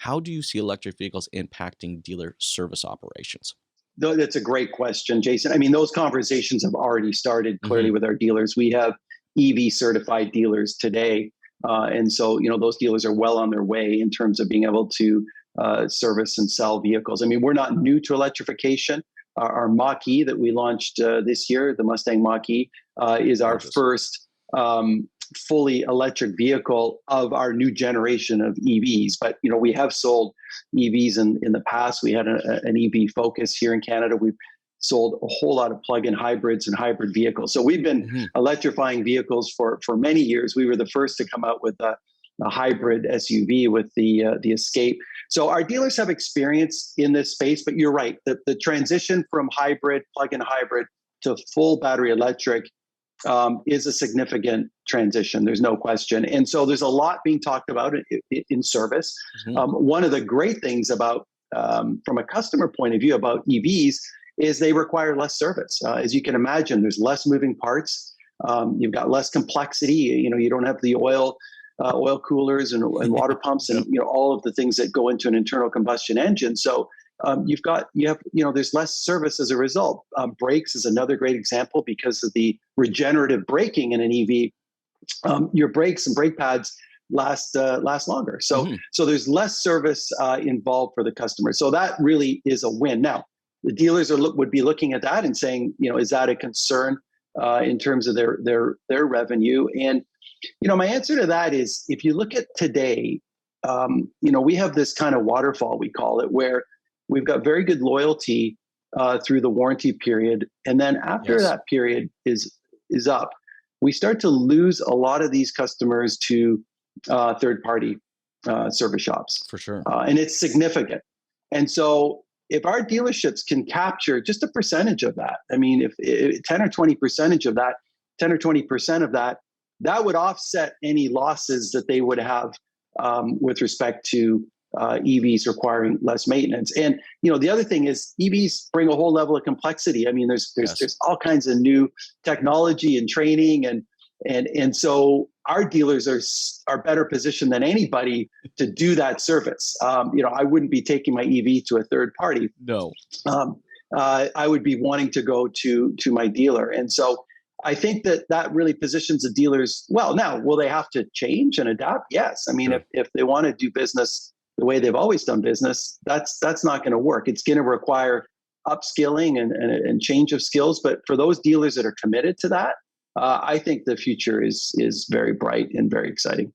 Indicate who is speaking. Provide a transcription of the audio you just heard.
Speaker 1: how do you see electric vehicles impacting dealer service operations?
Speaker 2: No, that's a great question, Jason. I mean, those conversations have already started clearly
Speaker 1: Hmm.
Speaker 2: with our dealers. We have EV certified dealers today. And so, those dealers are well on their way in terms of being able to service and sell vehicles. I mean, we're not new to electrification. Our Mach-E that we launched this year, the Mustang Mach-E, is our
Speaker 1: Gorgeous.
Speaker 2: first fully electric vehicle of our new generation of EVs. But, we have sold EVs in the past. We had an EV Focus here in Canada. We've sold a whole lot of plug-in hybrids and hybrid vehicles. So we've been
Speaker 1: Hmm.
Speaker 2: electrifying vehicles for many years. We were the first to come out with a hybrid SUV with the Escape. So our dealers have experience in this space, but you're right. The transition from hybrid, plug-in hybrid to full battery electric is a significant transition. There's no question. And so there's a lot being talked about in service.
Speaker 1: Hmm.
Speaker 2: One of the great things about, from a customer point of view about EVs is they require less service. As you can imagine, there's less moving parts. You've got less complexity. You don't have the oil coolers and water pumps and
Speaker 1: Yep.
Speaker 2: all of the things that go into an internal combustion engine. So there's less service as a result. Brakes is another great example because of the regenerative braking in an EV. Your brakes and brake pads last longer. So
Speaker 1: Hmm.
Speaker 2: so there's less service involved for the customer. So that really is a win. Now, the dealers would be looking at that and saying, is that a concern in terms of their revenue? And my answer to that is, if you look at today, we have this kind of waterfall, we call it, where we've got very good loyalty through the warranty period, and then after
Speaker 1: Yes,
Speaker 2: that period is up, we start to lose a lot of these customers to third-party service shops,
Speaker 1: for sure.
Speaker 2: and it's significant. And so, if our dealerships can capture just a percentage of that, I mean, if 10 or 20% of that, 10 or 20% of that, that would offset any losses that they would have with respect to EVs requiring less maintenance. And the other thing is EVs bring a whole level of complexity. I mean, there's
Speaker 1: Yes.
Speaker 2: all kinds of new technology and training, and so our dealers are better positioned than anybody to do that service. I wouldn't be taking my EV to a third party.
Speaker 1: No.
Speaker 2: Um, I would be wanting to go to my dealer, and so I think that really positions the dealers well. Now, will they have to change and adapt? Yes. I mean,
Speaker 1: Sure.
Speaker 2: if they want to do business the way they've always done business, that's not going to work. It's going to require upskilling and change of skills. But for those dealers that are committed to that, I think the future is very bright and very exciting.